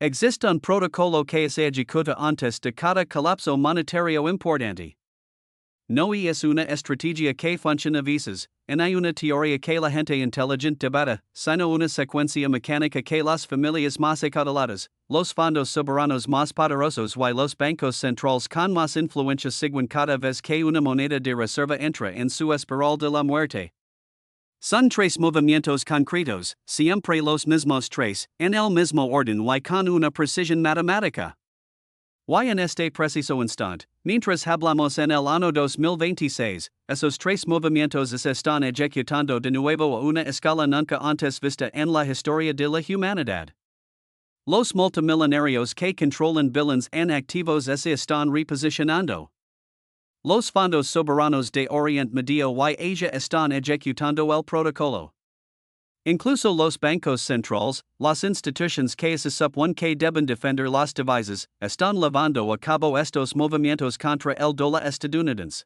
Existe un protocolo que se ejecuta antes de cada colapso monetario importante. No es una estrategia que funciona veces, hay una teoría que la gente inteligente debata, sino una secuencia mecánica que las familias más acaudaladas, los fondos soberanos más poderosos y los bancos centrales con más influencia siguen cada vez que una moneda de reserva entra en su espiral de la muerte. Son tres movimientos concretos, siempre los mismos tres, en el mismo orden y con una precisión matemática. Y en este preciso instante, mientras hablamos en el año 2026, esos tres movimientos se están ejecutando de nuevo a una escala nunca antes vista en la historia de la humanidad. Los multimillonarios que controlan bienes en activos se están reposicionando. Los fondos soberanos de Oriente Medio y Asia están ejecutando el protocolo. Incluso los bancos centrales, las instituciones que se supone que deben defender las divisas, están llevando a cabo estos movimientos contra el dólar estadounidense.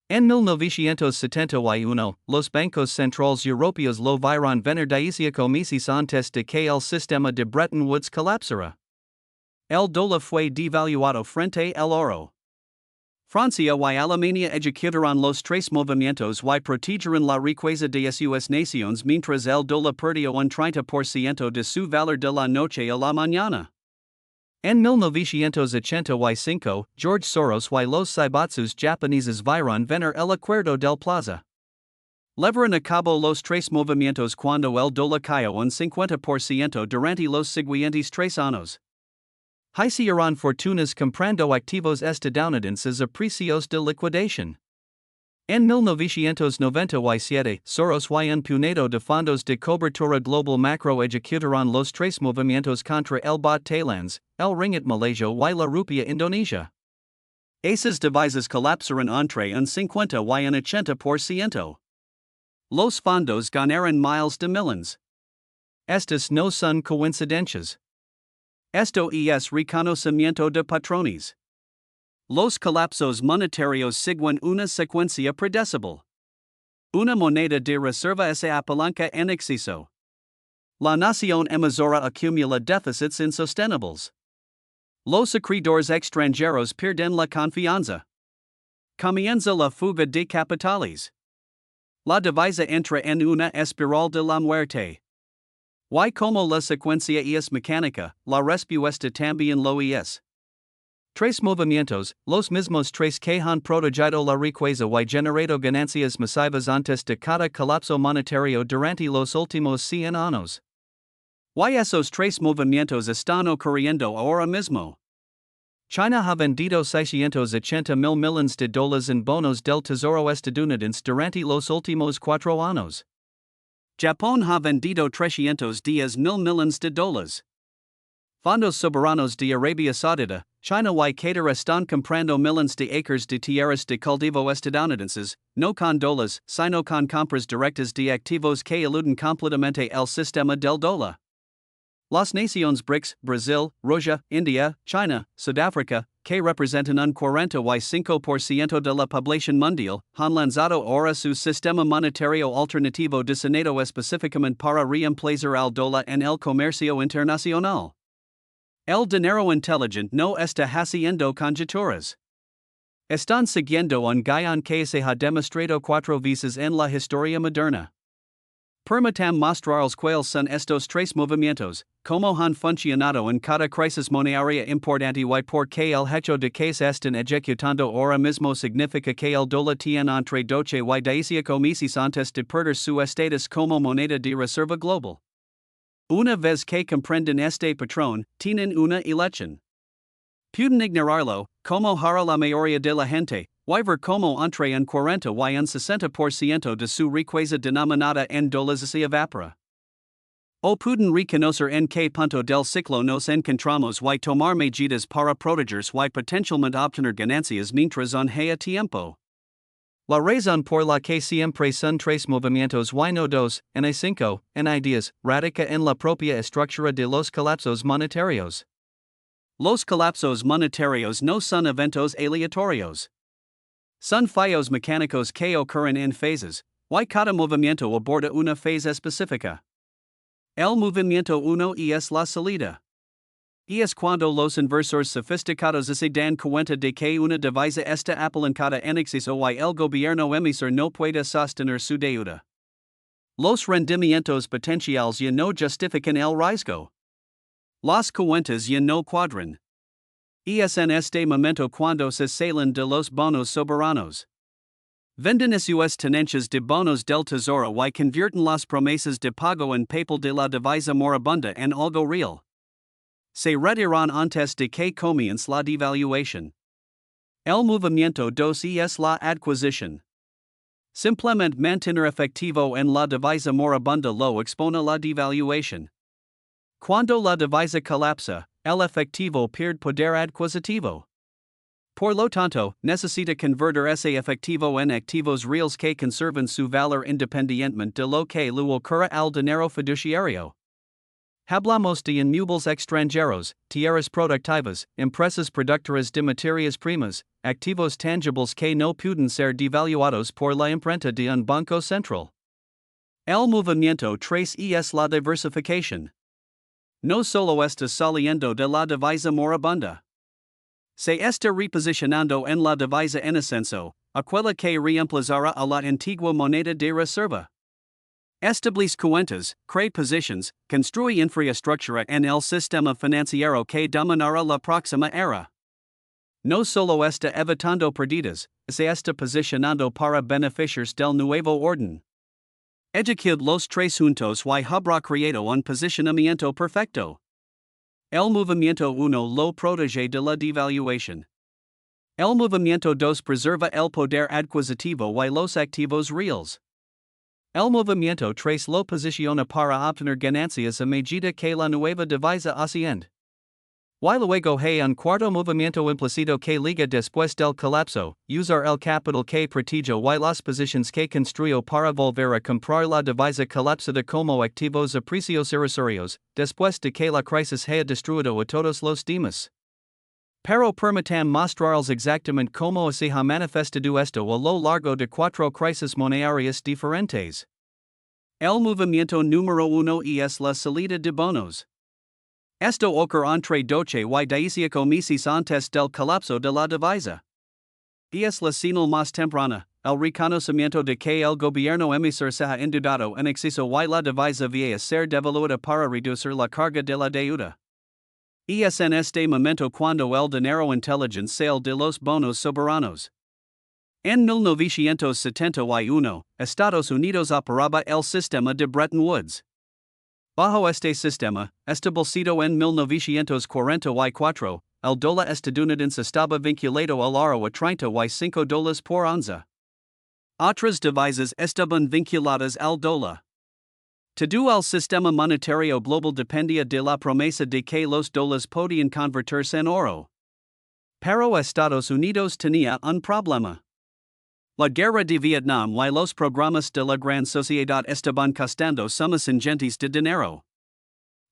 En 1971, los bancos centrales europeos lo vieron venir 18 meses antes de que el sistema de Bretton Woods colapsara. El dólar fue devaluado frente al oro. Francia y Alemania ejecutaron los tres movimientos y protegieron la riqueza de sus naciones mientras el dólar perdió un 30% de su valor de la noche a la mañana. En 1985, George Soros y los zaibatsus japoneses vieron venir el Acuerdo del Plaza. Llevaron a cabo los tres movimientos cuando el dólar cayó un 50% durante los siguientes 3 años. Hicieron fortunas comprando activos estadounidenses a precios de liquidación. En 1997, Soros y un puñado de fondos de cobertura global macro ejecutaron los tres movimientos contra el baht Thailand, el ringgit Malaysia y la rupia Indonesia. Esas divisas colapsaron entre un 50 y un 80%. Los fondos ganaron miles de millones. Estas no son coincidencias. Esto es reconocimiento de patrones. Los colapsos monetarios siguen una secuencia predecible. Una moneda de reserva se apalanca en exceso. La nación emisora acumula déficits insostenibles. Los acreedores extranjeros pierden la confianza. Comienza la fuga de capitales. La divisa entra en una espiral de la muerte. Y como la secuencia es mecánica, la respuesta también lo es. Tres movimientos, los mismos tres que han protegido la riqueza y generado ganancias masivas antes de cada colapso monetario durante los últimos 100 años. Y esos tres movimientos están ocurriendo ahora mismo. China ha vendido 680 mil millones de dólares en bonos del Tesoro estadounidense durante los últimos 4 años. Japón ha vendido 310 mil millones de dólares. Fondos soberanos de Arabia Saudita, China y Qatar están comprando millones de acres de tierras de cultivo estadounidenses, no con dólares, sino con compras directas de activos que eluden completamente el sistema del dólar. Las naciones BRICS, Brasil, Rusia, India, China, Sudáfrica, que representan un 45% de la población mundial, han lanzado ahora su sistema monetario alternativo diseñado específicamente para reemplazar al dólar en el comercio internacional. El dinero inteligente no está haciendo conjeturas. Están siguiendo un guión que se ha demostrado 4 veces en la historia moderna. Permitam mostrarles cuáles son estos tres movimientos, cómo han funcionado en cada crisis monetaria importante y por qué el hecho de que se estén ejecutando ahora mismo significa que el dólar tiene entre 12 y 18 meses antes de perder su estatus como moneda de reserva global. Una vez que comprenden este patrón, tienen una elección. Pueden ignorarlo, como hará la mayoría de la gente, y ver como entre un 40 y un 60% de su riqueza denominada en dólares se evapora. O pueden reconocer en qué punto del ciclo nos encontramos y tomar medidas para protegerse y potencialmente obtener ganancias mientras aún haya tiempo. La razón por la que siempre son tres movimientos y no dos, en 5, en ideas, radica en la propia estructura de los colapsos monetarios. Los colapsos monetarios no son eventos aleatorios. Son fallos mecánicos que ocurren en fases, y cada movimiento aborda una fase específica. El movimiento 1 es la salida. Es cuando los inversores sofisticados se dan cuenta de que una divisa está apalancada en exceso y el gobierno emisor no puede sostener su deuda. Los rendimientos potenciales ya no justifican el riesgo. Las cuentas ya no cuadran. Es en este momento cuando se salen de los bonos soberanos. Venden sus tenencias de bonos del Tesoro y convierten las promesas de pago en papel de la divisa moribunda en algo real. Se retiran antes de que comience la devaluación. El movimiento dos es la adquisición. Simplemente mantener efectivo en la divisa moribunda lo expone la devaluación. Cuando la divisa colapsa, el efectivo pierde poder adquisitivo. Por lo tanto, necesita convertir ese efectivo en activos reales que conserven su valor independientemente de lo que le ocurra al dinero fiduciario. Hablamos de inmuebles extranjeros, tierras productivas, empresas productoras de materias primas, activos tangibles que no pueden ser devaluados por la imprenta de un banco central. El movimiento tres es la diversificación. No solo está saliendo de la divisa moribunda. Se está reposicionando en la divisa en ascenso, aquella que reemplazará a la antigua moneda de reserva. Establece cuentas, crea posiciones, construye infraestructura en el sistema financiero que dominará la próxima era. No solo está evitando pérdidas, se está posicionando para beneficios del nuevo orden. Ejecuta los tres juntos y habrá creado un posicionamiento perfecto. El movimiento 1 lo protege de la devaluación. El movimiento 2 preserva el poder adquisitivo y los activos reales. El movimiento 3 lo posiciona para obtener ganancias a medida que la nueva divisa asciende. Y luego hay un cuarto movimiento implícito que liga después del colapso, usar el capital que protegió y las posiciones que construyó para volver a comprar la divisa colapsada como activos a precios irrisorios, después de que la crisis haya destruido a todos los demás. Pero permitam mostrarles exactamente cómo se ha manifestado esto a lo largo de 4 crisis monetarias diferentes. El movimiento número 1 es la salida de bonos. Esto ocurre entre 12 y 18 meses antes del colapso de la divisa. Es la señal más temprana, el reconocimiento de que el gobierno emisor se ha endeudado en exceso y la divisa vía ser devaluada para reducir la carga de la deuda. Es en este momento cuando el dinero inteligente sale de los bonos soberanos. En 1971, Estados Unidos operaba el sistema de Bretton Woods. Bajo este sistema, establecido en 1944, el dólar estadounidense estaba vinculado al oro a $35 por onza. Otras divisas estaban vinculadas al dólar. Todo el sistema monetario global dependía de la promesa de que los dólares podían convertirse en oro. Pero Estados Unidos tenía un problema. La guerra de Vietnam y los programas de la gran sociedad estaban costando sumas ingentes de dinero.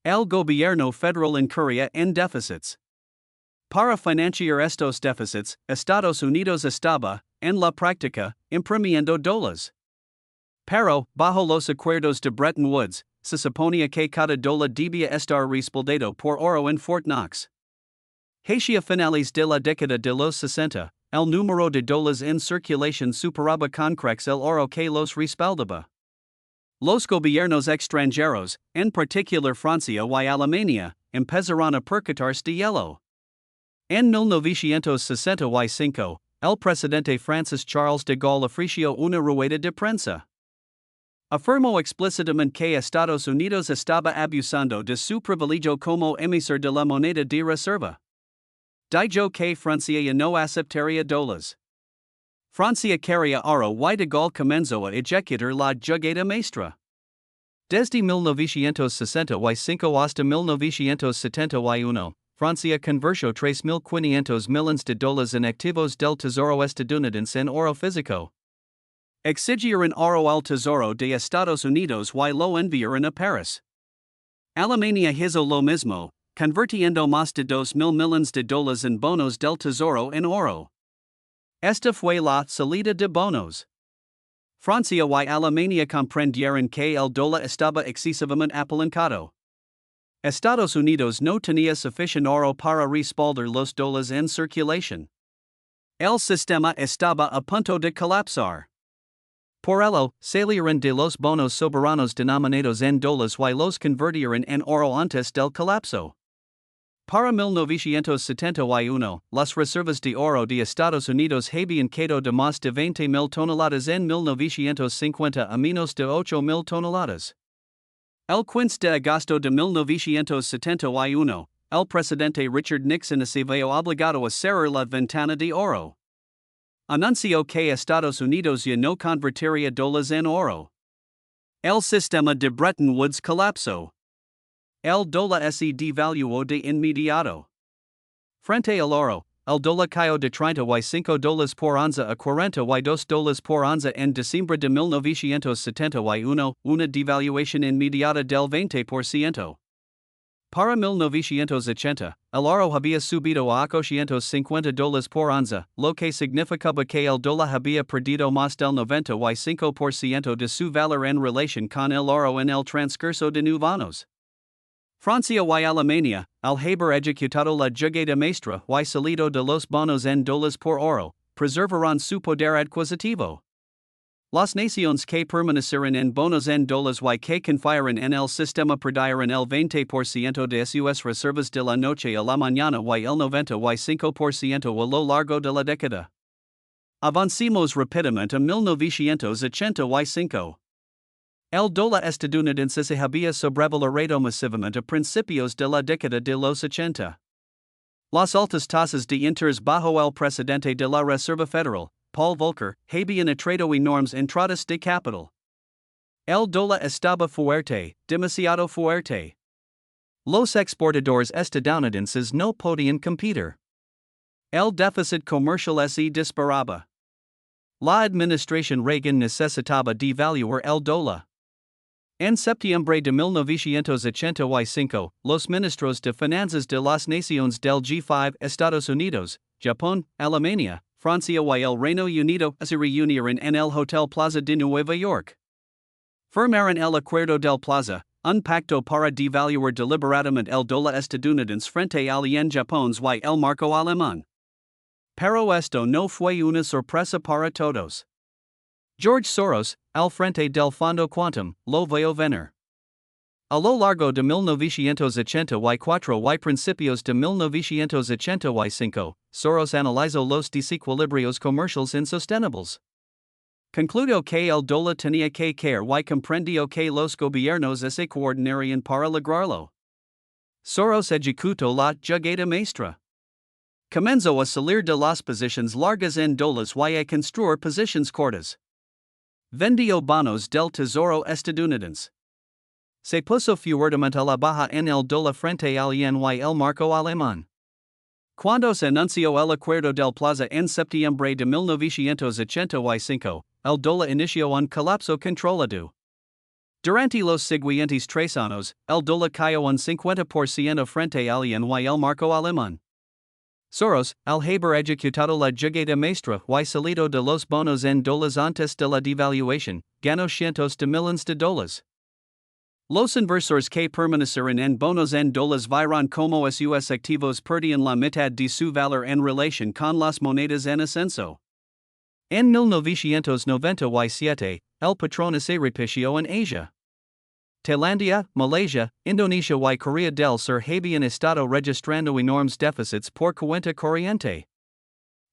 El gobierno federal incurría en déficits. Para financiar estos déficits, Estados Unidos estaba, en la práctica, imprimiendo dólares. Pero, bajo los acuerdos de Bretton Woods, se suponía que cada dólar debía estar respaldado por oro en Fort Knox. Hacia finales de la década de los 60, el número de dólares en circulación superaba con creces el oro que los respaldaba. Los gobiernos extranjeros, en particular Francia y Alemania, empezaron a percatarse de ello. En 1965, el presidente Francis Charles de Gaulle ofreció una rueda de prensa. Afirmó explícitamente que Estados Unidos estaba abusando de su privilegio como emisor de la moneda de reserva. Dijo que Francia ya no aceptaría dólares. Francia quería oro y de Gaulle comenzó a ejecutar la jugada maestra. Desde 1965 hasta 1971, Francia convirtió 3.500 millones de dólares en activos del Tesoro estadounidense en oro físico. Exigieron oro al Tesoro de Estados Unidos y lo enviaron a París. Alemania hizo lo mismo, convirtiendo más de 2.000 millones de dólares en bonos del Tesoro en oro. Esta fue la salida de bonos. Francia y Alemania comprendieron que el dólar estaba excesivamente apalancado. Estados Unidos no tenía suficient oro para respaldar los dólares en circulación. El sistema estaba a punto de colapsar. Por ello, salieron de los bonos soberanos denominados en dólares y los convirtieron en oro antes del colapso. Para 1971, las reservas de oro de Estados Unidos habían caído de más de 20,000 toneladas en 1950 a menos de 8,000 toneladas. El 15 de agosto de 1971, el presidente Richard Nixon se vio obligado a cerrar la ventana de oro. Anunció que Estados Unidos ya no convertiría dólares en oro. El sistema de Bretton Woods colapsó. El dólar se devaluó de inmediato. Frente al oro, el dólar cayó de 35 dólares por onza a 42 dólares por onza en diciembre de 1971, una devaluación inmediata del 20%. Para 1980, el oro había subido a 850 dólares por onza, lo que significaba que el dólar había perdido más del 95% de su valor en relación con el oro en el transcurso de 9 años. Francia y Alemania, al haber ejecutado la jugada maestra y salido de los bonos en dólares por oro, preservarán su poder adquisitivo. Las naciones que permanecieron en bonos en dólares y que confiaron en el sistema perdieron el 20% de sus reservas de la noche a la mañana y el 95% a lo largo de la década. Avancemos rápidamente a 1985. El dólar estadounidense se había sobrevalorado masivamente a principios de la década de los 80. Las altas tasas de interés bajo el presidente de la Reserva Federal, Paul Volcker, habían atraído enormes entradas de capital. El dólar estaba fuerte, demasiado fuerte. Los exportadores estadounidenses no podían competir. El déficit comercial se disparaba. La administración Reagan necesitaba devaluar el dólar. En septiembre de 1985, los ministros de finanzas de las naciones del G5, Estados Unidos, Japón, Alemania, Francia y el Reino Unido se reunieron en el Hotel Plaza de Nueva York. Firmaron el Acuerdo del Plaza, un pacto para devaluar deliberadamente el dólar estadounidense frente al yen japonés y el marco alemán. Pero esto no fue una sorpresa para todos. George Soros, al frente del Fondo Quantum, lo vio venir. A lo largo de 1984 y principios de 1985, Soros analizó los desequilibrios comerciales insostenibles. Concluyó que el dólar tenía que caer y comprendió que los gobiernos se coordinarían para lograrlo. Soros ejecutó la jugada maestra. Comenzó a salir de las posiciones largas en dólares y a construir posiciones cortas. Vendió bonos del Tesoro estadounidense. Se puso fuertemente a la baja en el dólar frente al yen y el marco alemán. Cuando se anunció el Acuerdo del Plaza en septiembre de 1985, el dólar inició un colapso controlado. Durante los siguientes 3 años, el dólar cayó un 50% frente al yen y el marco alemán. Soros, al haber ejecutado la jugada maestra y salido de los bonos en dólares antes de la devaluación, ganó cientos de millones de dólares. Los inversores que permanecieron en bonos en dólares vieron como sus activos perdían la mitad de su valor en relación con las monedas en ascenso. En 1997, el patrón se repitió en Asia. Tailandia, Malaysia, Indonesia y Corea del Sur habían estado registrando enormes déficits por cuenta corriente.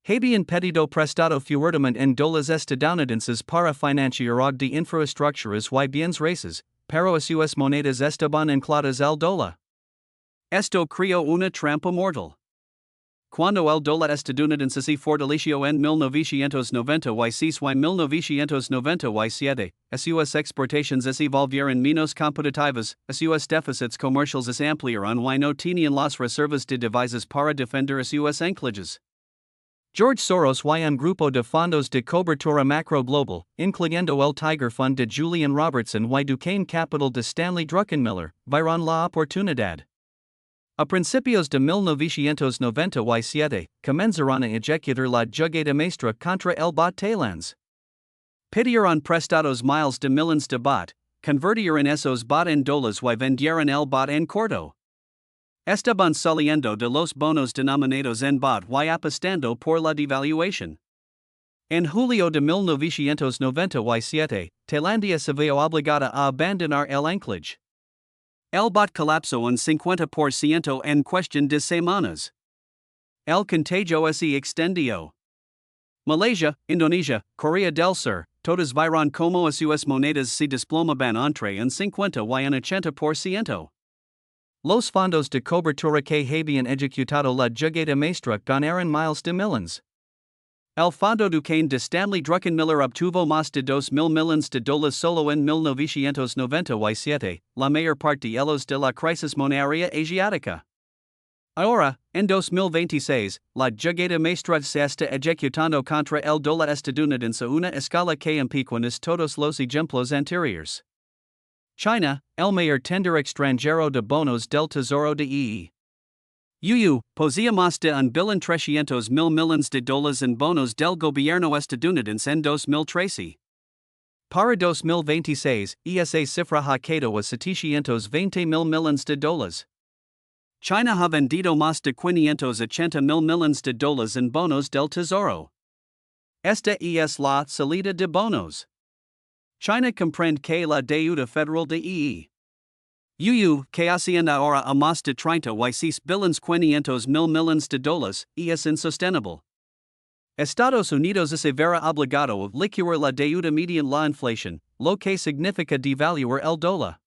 Habían pedido prestado fuertemente en dólares estadounidenses para financiar de infraestructuras y bienes raíces, pero sus monedas estaban ancladas al dólar. Esto creó una trampa mortal. Cuando el dólar estadounidense se fortaleció en 1996 y 1997, sus exportaciones se volvieron menos competitivas, sus déficits comerciales se ampliaron y no tenían las reservas de divisas para defender sus anclajes. George Soros y un grupo de fondos de cobertura macro global, incluyendo el Tiger Fund de Julian Robertson y Duquesne Capital de Stanley Druckenmiller, vieron la oportunidad. A principios de 1997, comenzaron a ejecutar la jugada maestra contra el bot tailandés. Pidieron prestados miles de millones de bot, convirtieron esos bot en dólares y vendieron el bot en corto. Estaban saliendo de los bonos denominados en baht y apostando por la devaluación. En julio de 1997, Tailandia se vio obligada a abandonar el anclaje. El baht colapsó un 50% en cuestión de semanas. El contagio se extendió. Malaysia, Indonesia, Corea del Sur, todas vieron como sus monedas se desplomaban entre un 50 y un 80%. Los fondos de cobertura que habían ejecutado la jugada maestra ganaron miles de millones. El fondo Duquesne de Stanley Druckenmiller obtuvo más de 2.000 millones de dólares solo en 1997, la mayor parte de ellos de la crisis monetaria asiática. Ahora, en 2026, la jugada maestra se está ejecutando contra el dólar estadounidense a una escala que empicuanes todos los ejemplos anteriores. China, el mayor tender extranjero de bonos del Tesoro de posee más de $1.3 billion de dólares en bonos del gobierno estadounidense en 2013. Para 2026, esa cifra ha quedado a $720 millones de dólares. China ha vendido más de $580 millones de dólares en bonos del Tesoro. Esta es la salida de bonos. China comprende que la deuda federal de que asciende ahora a más de 36 billones 500 mil millones de dólares, es insostenible. Estados Unidos se verá obligado a liquidar la deuda mediante la inflación, lo que significa devaluar el dólar.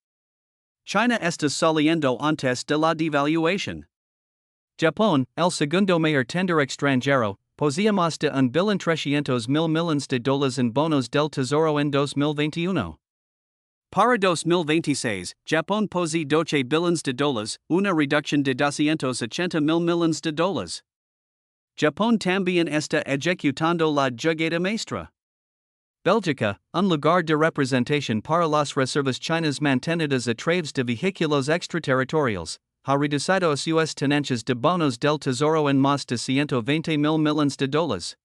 China está saliendo antes de la devaluación. Japón, el segundo mayor tender extranjero, posee más de $1.3 billion de dólares en bonos del Tesoro en 2021. Para 2026, Japón posee 12 billones de dólares, una reducción de $280 millones de dólares. Japón también está ejecutando la jugada maestra. Bélgica, un lugar de representación para las reservas chinas mantenidas a través de vehículos extraterritoriales, ha reducido sus tenencias de bonos del Tesoro en más de $120 mil millones de dólares.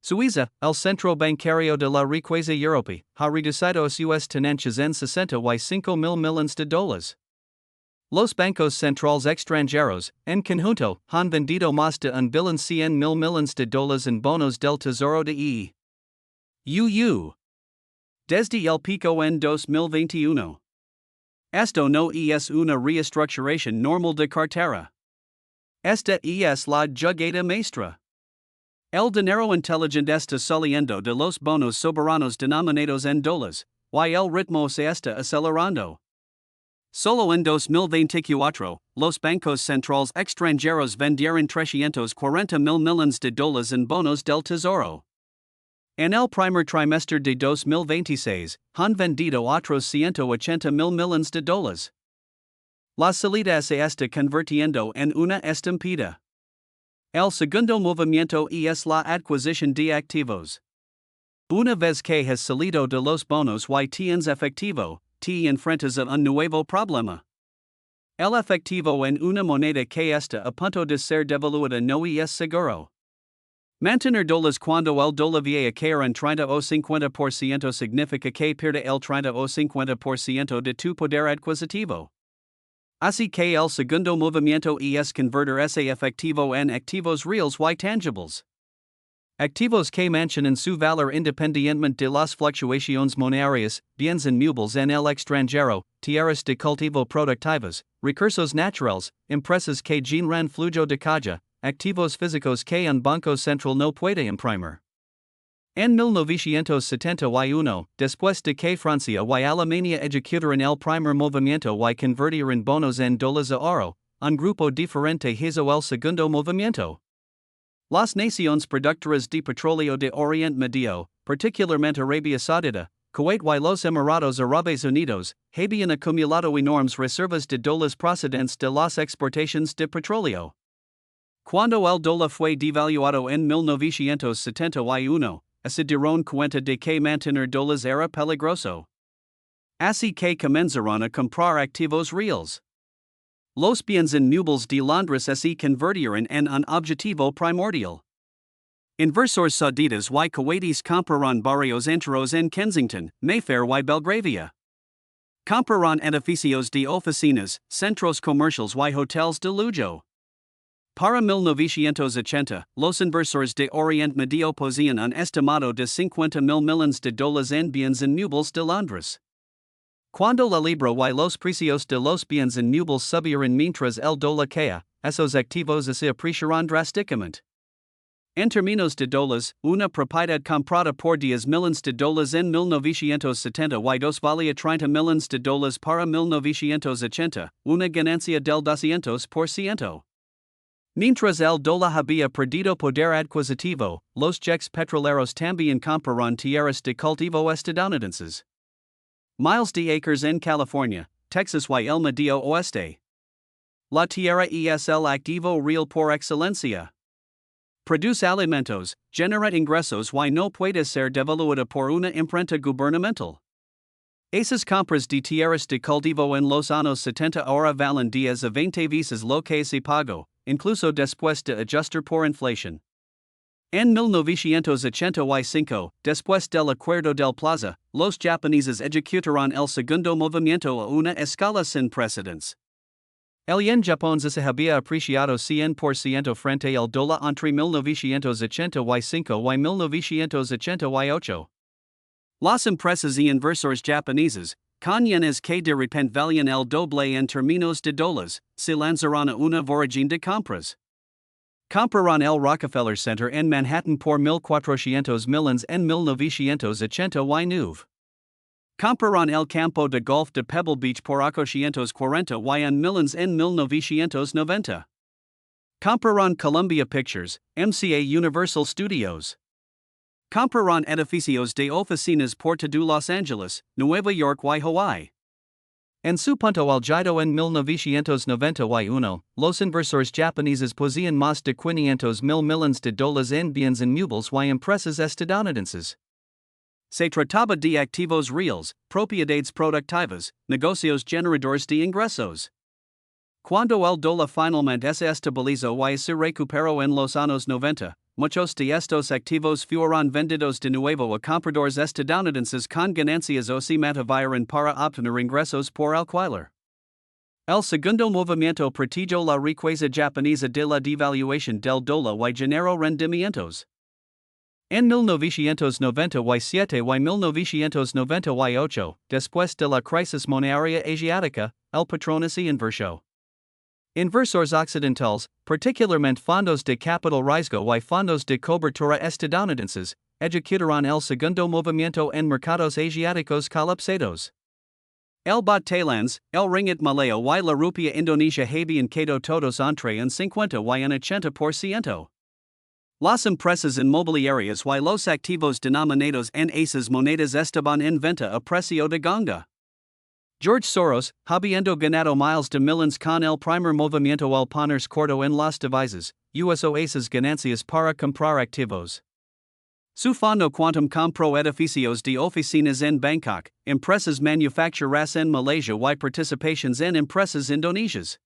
Suiza, el centro bancario de la riqueza europea, ha reducido sus tenencias en 65 mil millones de dólares. Los bancos centrales extranjeros, en conjunto, han vendido más de $1.1 billion de dólares en bonos del Tesoro de desde el pico en 2021. Esto no es una reestructuración normal de cartera. Esta es la jugada maestra. El dinero inteligente está saliendo de los bonos soberanos denominados en dólares, y el ritmo se está acelerando. Solo en 2024, los bancos centrales extranjeros vendieron 340 mil millones de dólares en bonos del Tesoro. En el primer trimestre de 2026, han vendido otros 180 mil millones de dólares. La salida se está convirtiendo en una estampida. El segundo movimiento es la adquisición de activos. Una vez que has salido de los bonos y tienes efectivo, te enfrentas a un nuevo problema. El efectivo en una moneda que está a punto de ser devaluada no es seguro. Mantener dólares cuando el dólar vaya a caer en 30 o 50% significa que pierde el 30 o 50% de tu poder adquisitivo. Así que el segundo movimiento es convertir ese efectivo en activos reales y tangibles. Activos que mantienen su valor independientemente de las fluctuaciones monetarias, bienes inmuebles en el extranjero, tierras de cultivo productivas, recursos naturales, empresas que generan flujo de caja, activos físicos que un banco central no puede imprimir. En 1971, después de que Francia y Alemania ejecutaron el primer movimiento y convirtieron bonos en dólares a oro, un grupo diferente hizo el segundo movimiento. Las naciones productoras de petróleo de Oriente Medio, particularmente Arabia Saudita, Kuwait y los Emiratos Árabes Unidos, habían acumulado enormes reservas de dólares procedentes de las exportaciones de petróleo. Cuando el dólar fue devaluado en 1971, se dieron cuenta de que mantener dólares era peligroso. Así que comenzaron a comprar activos reales. Los bienes inmuebles de Londres se convirtieron en un objetivo primordial. Inversores sauditas y kuwaitis compraron barrios enteros en Kensington, Mayfair y Belgravia. Compraron edificios de oficinas, centros comerciales y hoteles de lujo. Para 1980, los inversores de Oriente Medio poseían un estimado de 50,000 millones de dólares en bienes inmuebles de Londres. Cuando la libra y los precios de los bienes inmuebles subieron mientras el dólar caía, esos activos se apreciaron drásticamente. En términos de dólares, una propiedad comprada por 10 millones de dólares en 1972 valía 30 millones de dólares para 1980, una ganancia del 200%. Mientras el dólar había perdido poder adquisitivo, los cheques petroleros también compraron tierras de cultivo estadounidenses. Miles de acres en California, Texas y el Medio Oeste. La tierra es el activo real por excelencia. Produce alimentos, genera ingresos y no puede ser devaluada por una imprenta gubernamental. Esas compras de tierras de cultivo en los años 70 ahora valen 10 a 20 veces lo que se pagó, incluso después de ajustar por inflación. En 1985, después del Acuerdo del Plaza, los japoneses ejecutaron el segundo movimiento a una escala sin precedentes. El yen Japón se había apreciado 100% frente al dólar entre 1985 y 1988. Las empresas y inversores japoneses, con yenes que de repente valían el doble en términos de dólares, se lanzaron a una vorágine de compras. Compraron el Rockefeller Center en Manhattan por 1,400 millones en 1989. Compraron el campo de golf de Pebble Beach por 841 millones en 1990. Compraron Columbia Pictures, MCA Universal Studios. Compraron edificios de oficinas por todo Los Angeles, Nueva York y Hawaii. En su punto álgido en 1991, los inversores japoneses poseían más de 500,000 millones de dólares en bienes inmuebles y empresas estadounidenses. Se trataba de activos reales, propiedades productivas, negocios generadores de ingresos. Cuando el dólar finalmente se estabilizó y se recuperó en los años 90, muchos de estos activos fueron vendidos de nuevo a compradores estadounidenses con ganancias o se mantuvieron para obtener ingresos por alquiler. El segundo movimiento protegió la riqueza japonesa de la devaluación del dólar y generó rendimientos. En 1997 y 1998, después de la crisis monetaria asiática, el patrón se invirtió. Inversores occidentales, particularmente fondos de capital riesgo y fondos de cobertura estadounidenses, ejecutaron el segundo movimiento en mercados asiáticos colapsados. El baht thailandés, el ringgit malayo y la rupia indonesia habían quedado todos entre un 50 y un 80%. Las empresas inmobiliarias y los activos denominados en esas monedas estaban en venta a precio de ganga. George Soros, habiendo ganado miles de millones con el primer movimiento al ponerse corto en las divisas, usó esas ganancias para comprar activos. Su fondo quantum compró edificios de oficinas en Bangkok, empresas manufactureras en Malaysia y participations en empresas indonesias.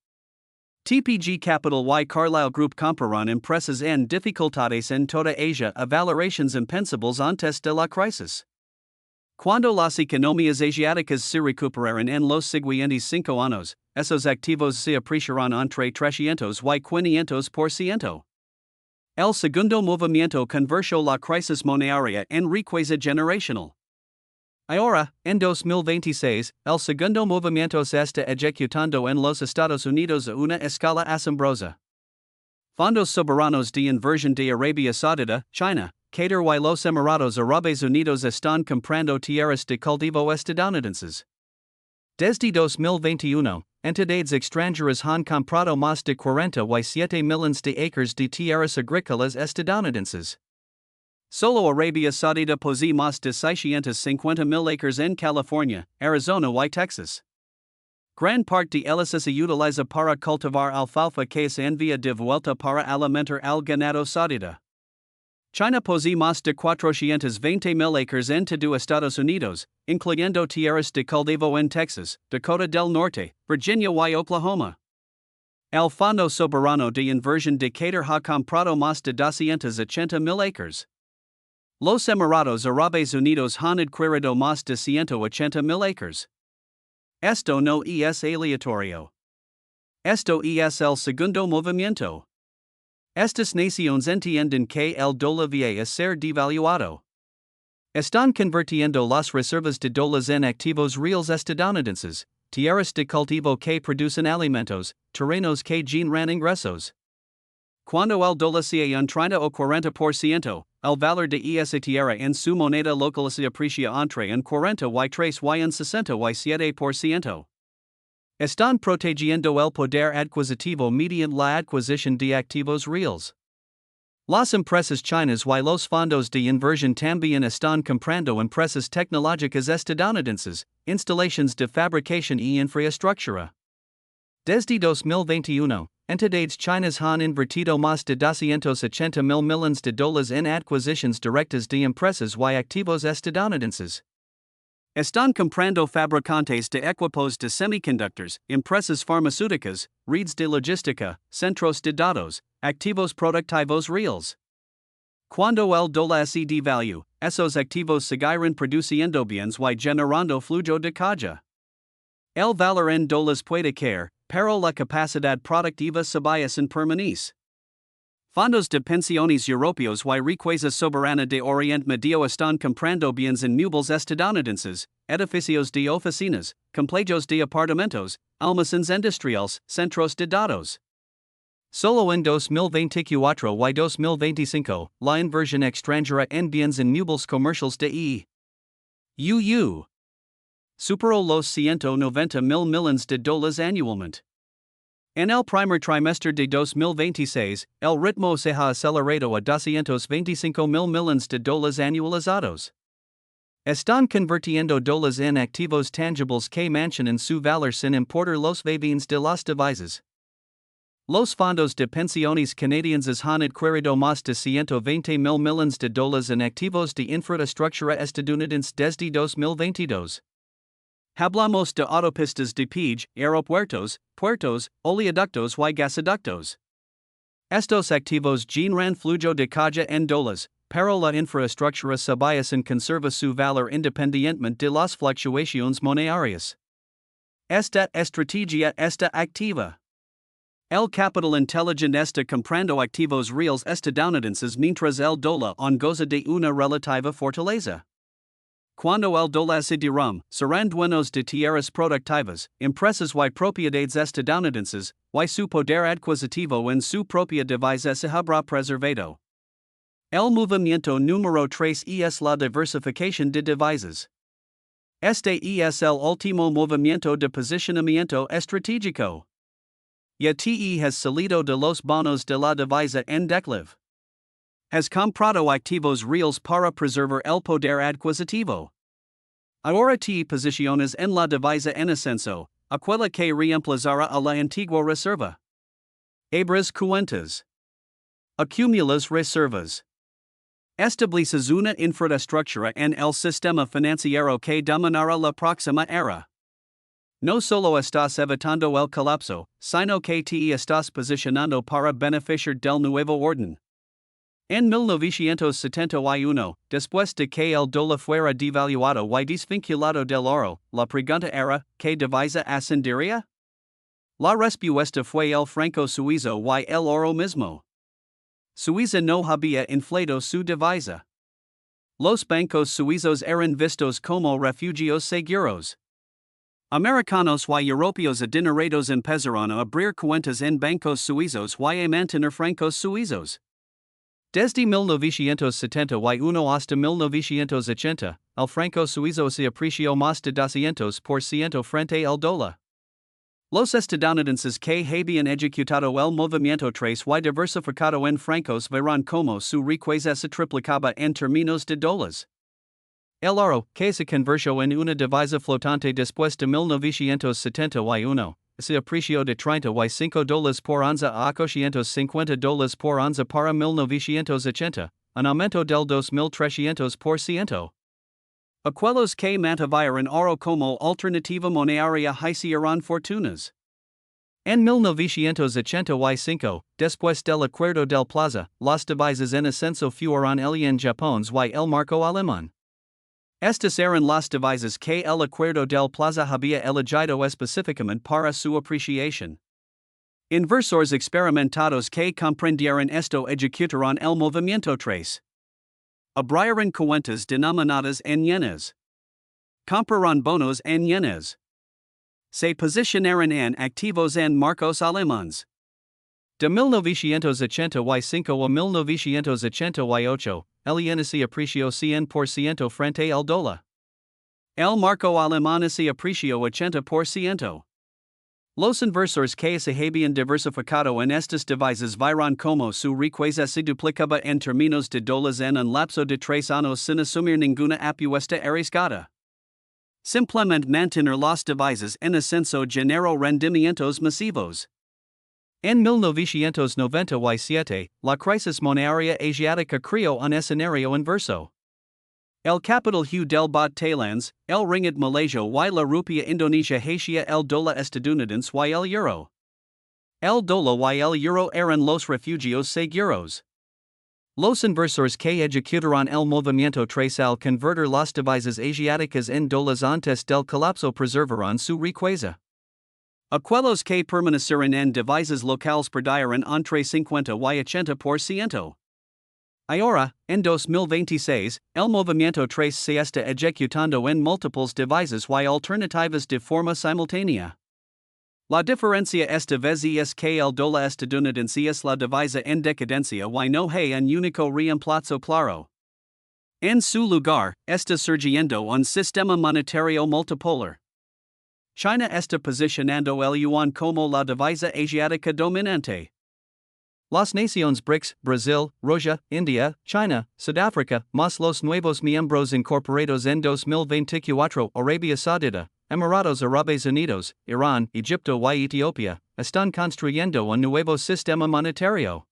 TPG Capital y Carlyle Group compraron empresas en dificultades en toda Asia a valorations impensables antes de la crisis. Cuando las economías asiáticas se recuperaron en los siguientes 5 años, esos activos se apreciaron entre 300 y 500%. El segundo movimiento convirtió la crisis monetaria en riqueza generacional. Ahora, en 2026, el segundo movimiento se está ejecutando en los Estados Unidos a una escala asombrosa. Fondos soberanos de inversión de Arabia Saudita, China, Qatar y los Emiratos Árabes Unidos están comprando tierras de cultivo estadounidenses. Desde 2021, entidades extranjeras han comprado más de 47 millones de acres de tierras agrícolas estadounidenses. Solo Arabia Saudita posee más de 650,000 acres en California, Arizona y Texas. Gran parte de ellas se utiliza para cultivar alfalfa que se envía de vuelta para alimentar al ganado saudita. China posee más de 420,000 acres en todo Estados Unidos, incluyendo tierras de cultivo en Texas, Dakota del Norte, Virginia y Oklahoma. El Fondo Soberano de Inversión de Qatar ha comprado más de 280,000 acres. Los Emiratos Árabes Unidos han adquirido más de 180,000 acres. Esto no es aleatorio. Esto es el segundo movimiento. Estas naciones entienden que el dólar va a ser devaluado. Están convirtiendo las reservas de dólares en activos reales estadounidenses, tierras de cultivo que producen alimentos, terrenos que generan ingresos. Cuando el dólar sea un 30 o 40%, el valor de esa tierra en su moneda local se aprecia entre un 40 y 3 y un 60 y 7%. Están protegiendo el poder adquisitivo mediante la adquisición de activos reales. Las empresas chinas y los fondos de inversión también están comprando empresas tecnológicas estadounidenses, instalaciones de fabricación y infraestructura. Desde 2021, entidades chinas han invertido más de $280 millones en adquisiciones directas de empresas y activos estadounidenses. Están comprando fabricantes de equipos de semiconductors, empresas farmacéuticas, redes de logística, centros de datos, activos productivos reales. Cuando el dólar se devalúa, esos activos seguirán produciendo bienes y generando flujo de caja. El valor en dólares puede caer, pero la capacidad productiva se permanece. Fondos de pensiones europeos y riqueza soberana de Oriente Medio están comprando bienes inmuebles estadounidenses, edificios de oficinas, complejos de apartamentos, almacenes industriales, centros de datos. Solo en 2024 y 2025, la inversión extranjera en bienes inmuebles comerciales de EU superó los $190 mil millones anualmente. En el primer trimestre de 2026, el ritmo se ha acelerado a $225 mil millones anualizados. Están convirtiendo dólares en activos tangibles que mantienen su valor sin importar los vaivenes de las divisas. Los fondos de pensiones canadienses han adquirido más de $120 mil millones en activos de infraestructura estadounidense desde 2022. Hablamos de autopistas de peaje, aeropuertos, puertos, oleoductos y gasoductos. Estos activos generan flujo de caja en dólares, pero la infraestructura conserva su valor independientemente de las fluctuaciones monetarias. Esta estrategia está activa. El capital inteligente está comprando activos reales estadounidenses mientras el dólar aún goza de una relativa fortaleza. Cuando el dólar se derrumbe, serán dueños de tierras productivas, empresas y propiedades estadounidenses, y su poder adquisitivo en su propia divisa se habrá preservado. El movimiento número 3 es la diversificación de divisas. Este es el último movimiento de posicionamiento estratégico. Ya te has salido de los bonos de la divisa en declive. Has comprado activos reales para preservar el poder adquisitivo. Ahora te posiciones en la divisa en ascenso, aquella que reemplazará a la antigua reserva. Abres cuentas. Acumulas reservas. Estableces una infraestructura en el sistema financiero que dominará la próxima era. No solo estás evitando el colapso, sino que te estás posicionando para beneficiar del nuevo orden. En 1971, después de que el dólar fuera devaluado y desvinculado del oro, la pregunta era, ¿qué divisa ascendería? La respuesta fue el franco suizo y el oro mismo. Suiza no había inflado su divisa. Los bancos suizos eran vistos como refugios seguros. Americanos y europeos adinerados empezaron a abrir cuentas en bancos suizos y a mantener francos suizos. Desde 1971 hasta 1980, el franco suizo se apreció más de 200% frente al dólar. Los estadounidenses que habían ejecutado el movimiento 3 y diversificado en francos verán como su riqueza se triplicaba en términos de dólares. El oro, que se convirtió en una divisa flotante después de 1971, se apreció de $35 por onza a $850 por onza para 1980, un aumento del 2.300%. Aquellos que mantuvieron oro como alternativa monetaria hicieron fortunas. En 1985, después del Acuerdo del Plaza, las divisas en ascenso fueron el yen japonés y el marco alemán. Estas eran las divisas que el Acuerdo del Plaza había elegido específicamente para su apreciación. Inversores experimentados que comprendieron esto ejecutaron el movimiento trace. Abrieron cuentas denominadas en yenes. Compraron bonos en yenes. Se posicionaron en activos en marcos alemanes. De 1985 a 1988, el yen se apreció 100% frente al dólar. El marco alemán se apreció 80%. Los inversores que se habían diversificado en estas divisas vieron como su riqueza se duplicaba en términos de dólares en un lapso de 3 años sin asumir ninguna apuesta arriesgada. Simplemente mantener las divisas en ascenso generó rendimientos masivos. En 1997, la crisis monetaria asiática creó un escenario inverso. El capital del baht Thailands, el ringgit Malaysia y la rupia Indonesia hacia el dólar estadounidense y el euro. El dólar y el euro eran los refugios seguros. Los inversores que ejecutaron el movimiento trace al convertir las divisas asiáticas en dólares antes del colapso preservaron su riqueza. Aquellos que permanecieron en divisas locales perdieron entre 50 y 80%. Ahora, en 2026, el movimiento trace se está ejecutando en múltiples divisas y alternativas de forma simultánea. La diferencia esta vez es que el dólar estadounidense es la divisa en decadencia y no hay un único reemplazo claro. En su lugar, está surgiendo un sistema monetario multipolar. China está posicionando el yuan como la divisa asiática dominante. Las naciones BRICS, Brasil, Rusia, India, China, Sudáfrica, más los nuevos miembros incorporados en 2024, Arabia Saudita, Emiratos Árabes Unidos, Irán, Egipto y Etiopía, están construyendo un nuevo sistema monetario.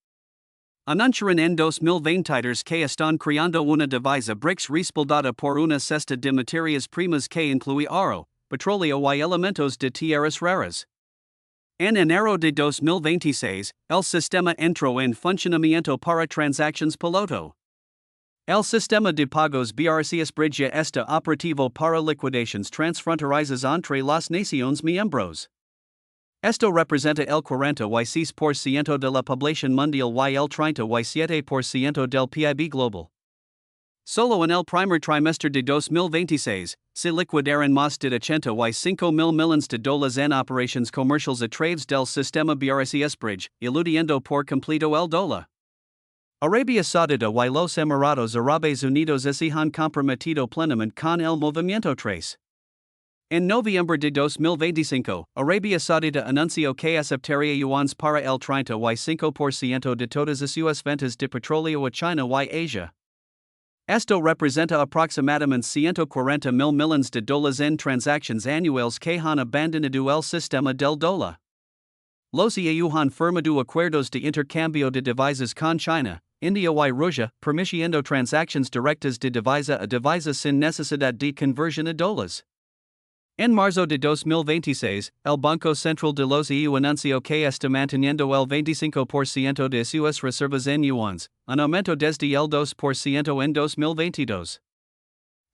Anunciaron en 2023 que están creando una divisa BRICS respaldada por una cesta de materias primas que incluye oro, petróleo y elementos de tierras raras. En enero de 2026, el sistema entró en funcionamiento para transacciones piloto. El sistema de pagos BRCS Bridge ya está operativo para liquidaciones transfronterizas entre las naciones miembros. Esto representa el 46% de la población mundial y el 37% del PIB global. Solo en el primer trimestre de 2026, se liquidaron más de 85,000 millones de dólares en operaciones comerciales a través del sistema BRCS Bridge, eludiendo por completo el dólar. Arabia Saudita y los Emiratos Árabes Unidos se han comprometido plenamente con el movimiento trace. En noviembre de 2025, Arabia Saudita anunció que aceptaría yuans para el 35% de todas sus ventas de petróleo a China y Asia. Esto representa aproximadamente 140,000 millones de dólares en transacciones anuales que han abandonado el sistema del dólar. Los EU han firmado acuerdos de intercambio de divisas con China, India y Rusia, permitiendo transacciones directas de divisa a divisa sin necesidad de conversión a dólares. En marzo de 2026, el Banco Central de los EU anunció que está manteniendo el 25% de sus reservas en yuans, un aumento desde el 2% en 2022.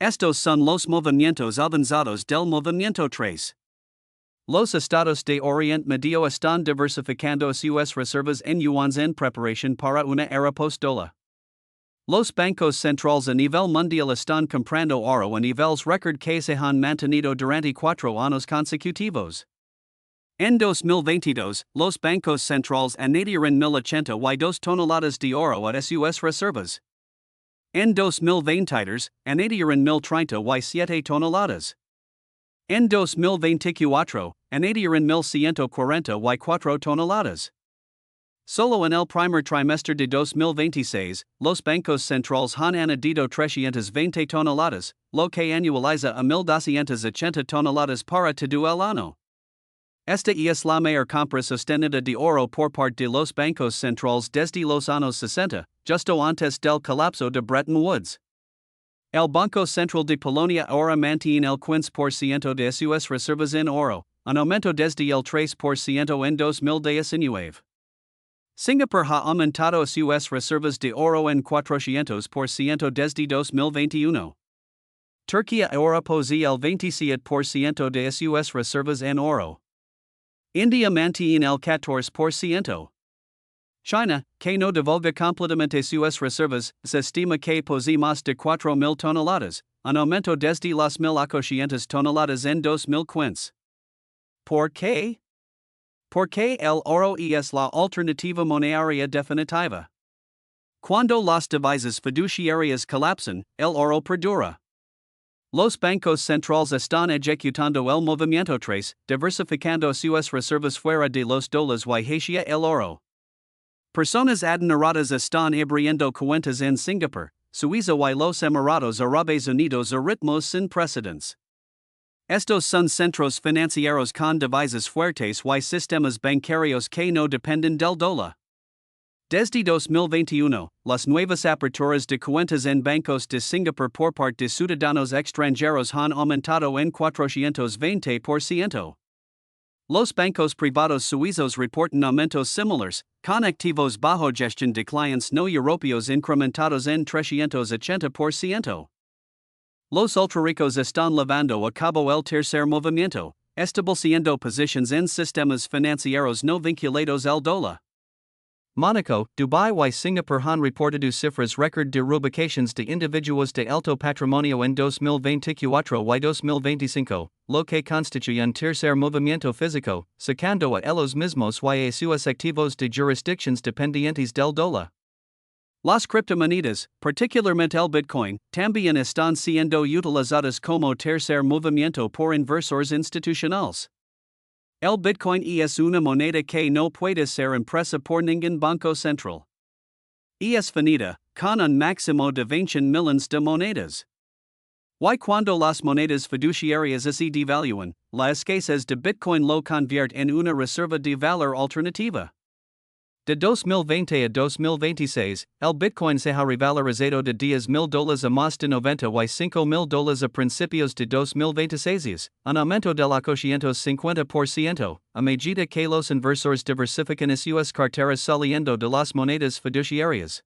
Estos son los movimientos avanzados del movimiento trace. Los estados de Oriente Medio están diversificando sus reservas en yuans en preparación para una era post-dólar. Los bancos centrales a nivel mundial están comprando oro a niveles récord que se han mantenido durante 4 años consecutivos. En 2022, los bancos centrales añadieron 1,082 toneladas de oro a sus reservas. En 2023, añadieron 1,037 toneladas. En 2024, añadieron 1,144 toneladas. Solo en el primer trimestre de 2026, los bancos centrales han añadido 320 toneladas, lo que anualiza a 1,280 toneladas para todo el año. Esta es la mayor compra sostenida de oro por parte de los bancos centrales desde los años 60, justo antes del colapso de Bretton Woods. El Banco Central de Polonia ahora mantiene el 15% de sus reservas en oro, un aumento desde el 3% en 2019. Singapur ha aumentado sus reservas de oro en 400% desde 2021. Turquía ahora posee el 27% de sus reservas en oro. India mantiene el 14%. China, que no divulga completamente sus reservas, se estima que posee más de 4,000 toneladas, un aumento desde las 1,800 toneladas en 2015. ¿Por qué? Porque el oro es la alternativa monetaria definitiva. Cuando las divisas fiduciarias colapsan, el oro perdura. Los bancos centrales están ejecutando el movimiento tres, diversificando sus reservas fuera de los dólares y hacia el oro. Personas adineradas están abriendo cuentas en Singapur, Suiza y los Emiratos Árabes Unidos a ritmos sin precedentes. Estos son centros financieros con divisas fuertes y sistemas bancarios que no dependen del dólar. Desde 2021, las nuevas aperturas de cuentas en bancos de Singapur por parte de ciudadanos extranjeros han aumentado en 420%. Los bancos privados suizos reportan aumentos similares, con activos bajo gestión de clientes no europeos incrementados en 380%. Los ultrarricos están llevando a cabo el tercer movimiento, estableciendo posiciones en sistemas financieros no vinculados al dólar. Mónaco, Dubai y Singapur han reportado cifras récord de reubicaciones de individuos de alto patrimonio en 2024 y 2025, lo que constituye un tercer movimiento físico, sacando a los mismos y a sus activos de jurisdicciones dependientes del dólar. Las criptomonedas, particularmente el Bitcoin, también están siendo utilizadas como tercer movimiento por inversores institucionales. El Bitcoin es una moneda que no puede ser impresa por ningún banco central. Es finita, con un máximo de 20 millones de monedas. Y cuando las monedas fiduciarias se devalúan, la escasez de Bitcoin lo convierte en una reserva de valor alternativa. De 2020 a 2026, el Bitcoin se ha revalorizado de $10,000 a más de $95,000 a principios de 2026, un aumento del 850%, a medida que los inversores diversifican sus carteras saliendo de las monedas fiduciarias.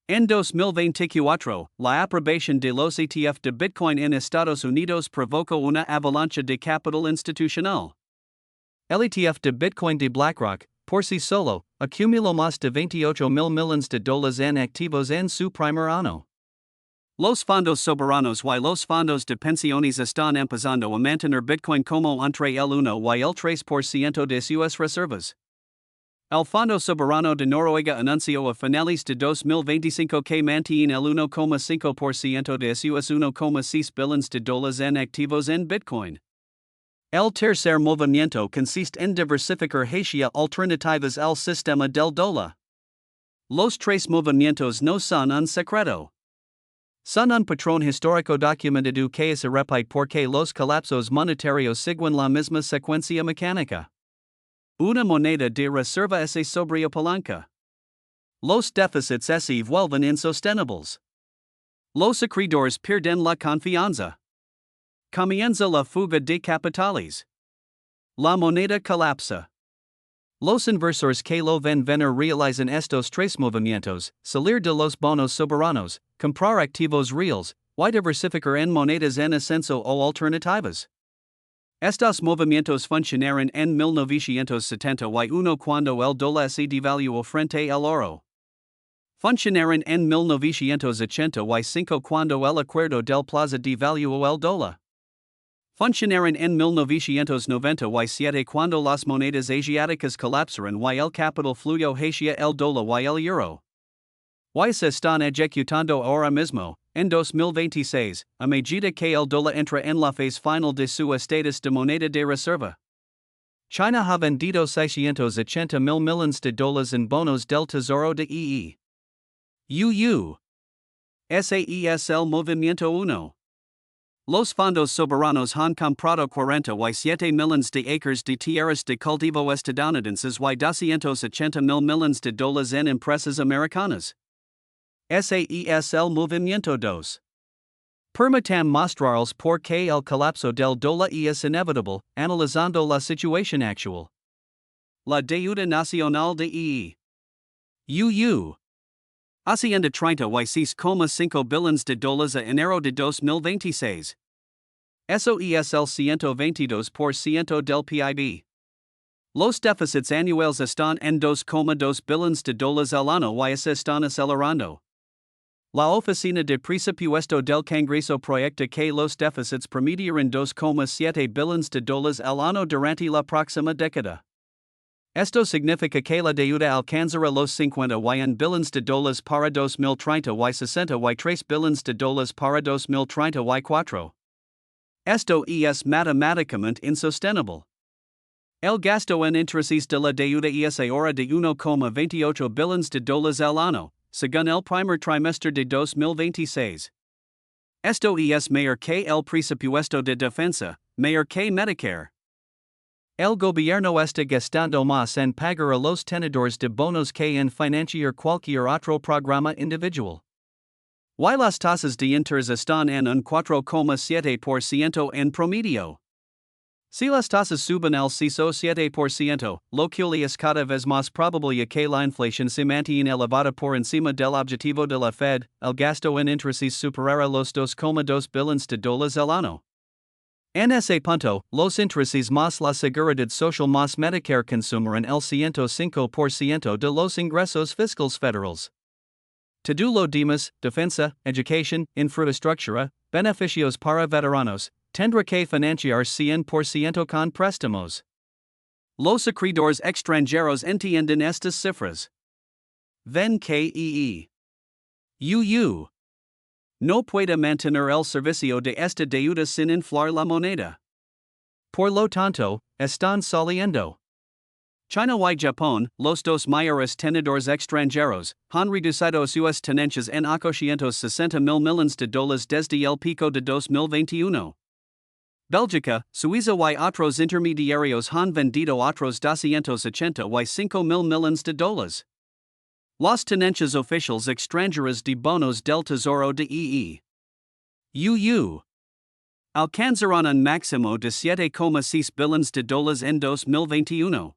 En 2024, la aprobación de los ETF de Bitcoin en Estados Unidos provocó una avalancha de capital institucional. El ETF de Bitcoin de BlackRock, por sí solo, acumuló más de 28,000 millones de dólares en activos en su primer año. Los fondos soberanos y los fondos de pensiones están empezando a mantener Bitcoin como entre el 1 y el 3% de sus reservas. El Fondo Soberano de Noruega anunció a finales de 2025 que mantiene el 1,5% de sus 1,6 billones de dólares en activos en Bitcoin. El tercer movimiento consiste en diversificar hacia alternativas al sistema del dólar. Los tres movimientos no son un secreto. Son un patrón histórico documentado que se repite porque los colapsos monetarios siguen la misma secuencia mecánica. Una moneda de reserva se sobreapalanca. Los déficits se vuelven insostenibles. Los acreedores pierden la confianza. Comienza la fuga de capitales. La moneda colapsa. Los inversores que lo ven venir realizan estos tres movimientos: salir de los bonos soberanos, comprar activos reales, y diversificar en monedas en ascenso o alternativas. Estos movimientos funcionaron en 1971 cuando el dólar se devaluó frente al oro. Funcionaron en 1985 cuando el Acuerdo del Plaza devaluó el dólar. Funcionaron en 1997 cuando las monedas asiáticas colapsaron y el capital fluyó hacia el dólar y el euro. Y se están ejecutando ahora mismo, en 2026, a medida que el dólar entra en la fase final de su estatus de moneda de reserva. China ha vendido 680,000 millones de dólares en bonos del Tesoro de EU. SAES el movimiento 1. Los fondos soberanos han comprado 47 millones de acres de tierras de cultivo estadounidenses y 280,000 millones de dólares en empresas americanas. SAES el movimiento 2. Permitam mostrarles por qué el colapso del dólar es inevitable, analizando la situación actual. La deuda nacional de EU. Hacienda 36,5 billones de dólares a enero de 2026. Eso es el 122% del PIB. Los déficits anuales están en 2,2 billones de dólares al año y se están acelerando. La Oficina de Presupuesto del Congreso proyecta que los déficits promediarán 2,7 billones de dólares al año durante la próxima década. Esto significa que la deuda alcanzará los 51 billones de dólares para 2030 y 63 billones de dólares para 2034. Esto es matemáticamente insostenible. El gasto en intereses de la deuda es ahora de 1,28 billones de dólares al año, según el primer trimestre de 2026. Esto es mayor que el presupuesto de defensa, mayor que Medicare. El gobierno está gastando más en pagar a los tenedores de bonos que en financiar cualquier otro programa individual. Y las tasas de interés están en un 4,7% en promedio. Si las tasas suben al 7%, lo que es cada vez más probable que la inflación se mantenga elevada por encima del objetivo de la Fed, el gasto en intereses superará los 2,2 billones de dólares al año. En ese punto, los intereses más la seguridad social más Medicare consumirán el 105% de los ingresos fiscales federales. Todo lo demás, defensa, educación, infraestructura, beneficios para veteranos, tendrá que financiar 100% con préstamos. Los acreedores extranjeros entienden estas cifras. Ven que no puede mantener el servicio de esta deuda sin inflar la moneda. Por lo tanto, están saliendo. China y Japón, los dos mayores tenedores extranjeros, han reducido sus tenencias en 860 mil millones de dólares desde el pico de 2021. Bélgica, Suiza y otros intermediarios han vendido otros 285 mil millones de dólares. Las tenencias oficiales extranjeras de bonos del Tesoro de alcanzarán un máximo de 7,6 billones de dólares en 2021.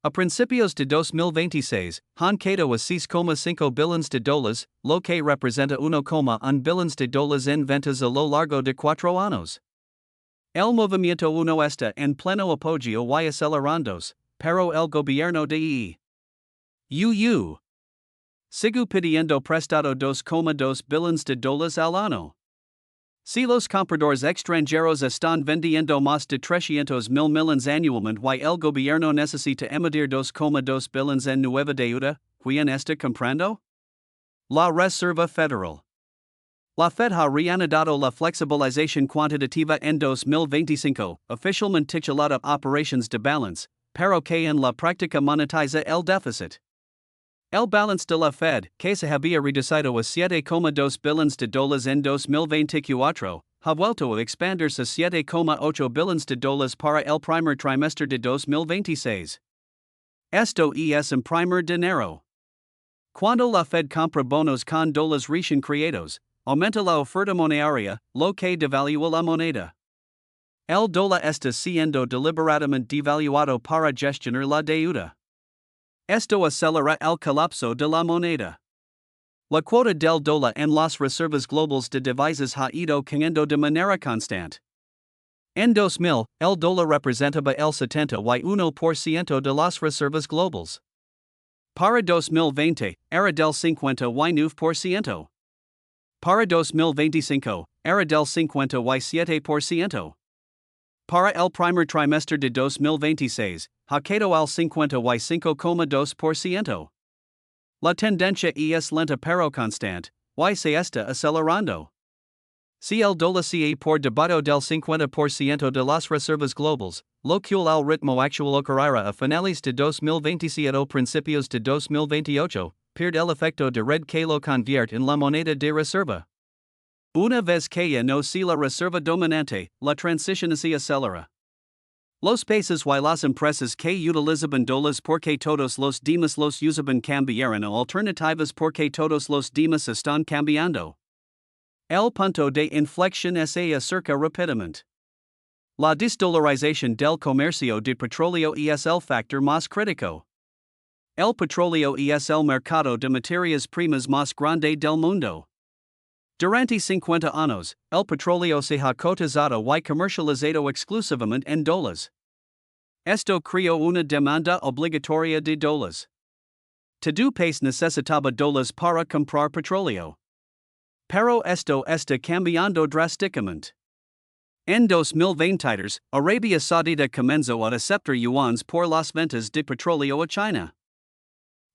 A principios de 2026, han quedado a 6,5 billones de dólares, lo que representa 1,1 billones de dólares en ventas a lo largo de 4 años. El movimiento está en pleno apogeo y acelerándose, pero el gobierno de sigue pidiendo prestado 2,2 billones de dólares al año. Si los compradores extranjeros están vendiendo más de 300 mil millones anualmente y el gobierno necesita emitir 2,2 billones en nueva deuda, ¿quién está comprando? La Reserva Federal. La Fed ha reanudado la flexibilización cuantitativa en 2025, oficialmente titulada Operations de Balance, pero que en la práctica monetiza el déficit. El balance de la Fed, que se había reducido a 7,2 billones de dólares en 2024, ha vuelto a expandirse a 7,8 billones de dólares para el primer trimestre de 2026. Esto es un primer de enero. Cuando la Fed compra bonos con dólares recién creados, aumenta la oferta monetaria, lo que devalúa la moneda. El dólar está siendo deliberadamente devaluado para gestionar la deuda. Esto acelera el colapso de la moneda. La cuota del dólar en las reservas globales de divisas ha ido cayendo de manera constante. En 2000, el dólar representaba el 71% de las reservas globales. Para 2020, era del 59%. Para 2025, era del 57%. Para el primer trimestre de 2026, ha quedado al 55,2%. La tendencia es lenta pero constante, y se está acelerando. Si el dólar sigue por debajo del 50% de las reservas globales, lo que el ritmo actual ocurrirá a finales de 2027 o principios de 2028, pierde el efecto de red que lo convierte en la moneda de reserva. Una vez que ya no sea la reserva dominante, la transición se acelera. Los países y las empresas que utilizaban dólares porque todos los demás los usaban cambiaron a alternativas porque todos los demás están cambiando. El punto de inflexión se acerca rápidamente. La desdolarización del comercio de petróleo es el factor más crítico. El petróleo es el mercado de materias primas más grande del mundo. Durante 50 años, el petróleo se ha cotizado y comercializado exclusivamente en dólares. Esto creó una demanda obligatoria de dólares. Todo país necesitaba dólares para comprar petróleo. Pero esto está cambiando drásticamente. En 2023, Arabia Saudita comenzó a aceptar yuanes por las ventas de petróleo a China.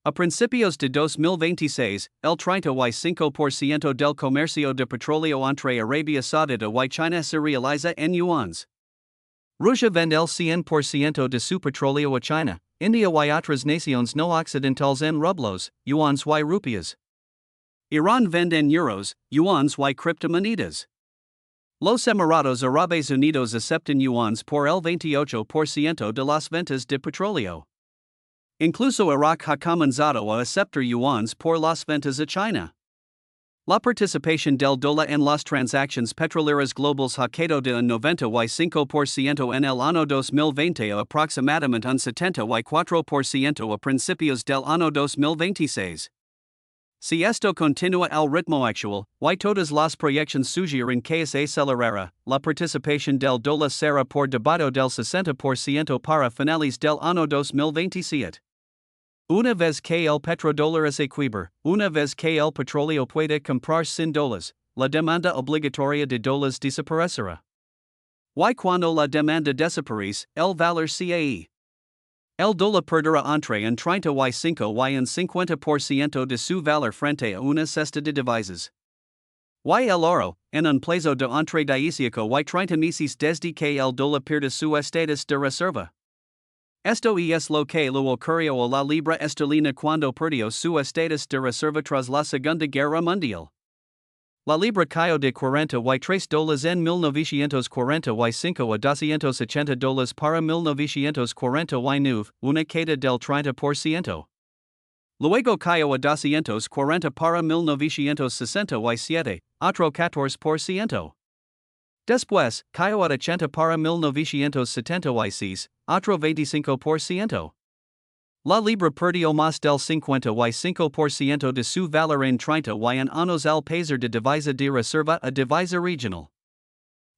A principios de 2026, el 35% del comercio de petróleo entre Arabia Saudita y China se realiza en yuanes. Rusia vende el 100% de su petróleo a China. India y otras naciones no occidentales en rublos, yuanes y rupias. Irán vende en euros, yuanes y criptomonedas. Los Emiratos Árabes Unidos aceptan yuanes por el 28% de las ventas de petróleo. Incluso Irak ha comenzado a aceptar yuanes por las ventas a China. La participación del dólar en las transacciones petroleras globales ha quedado de un 95% en el año 2020 a aproximadamente un 74% a principios del año 2026. Si esto continúa al ritmo actual, y todas las proyecciones sugieren que se acelerará, la participación del dólar será por debajo del 60% para finales del año 2027. Una vez que el petrodólar es equilibrio, una vez que el petróleo puede comprar sin dólares, la demanda obligatoria de dólares desaparecerá. Y cuando la demanda desaparece, el valor cae. El dólar perderá entre un 35 y un 50% de su valor frente a una cesta de divisas. Y el oro, en un plazo de entre 18 y 30 meses desde que el dólar pierde su estatus de reserva. Esto es lo que le ocurrió a la libra esterlina cuando perdió su estatus de reserva tras la Segunda Guerra Mundial. La libra cayó de $43 en 1945 a $280 para 1949, una queda del 30%. Luego cayó a 240 para 1967, otro 14%. Después, cayó a 80 para 1976, otro 25%. La libra perdió más del 55% de su valor en 30 y en años al pasar de divisa de reserva a divisa regional.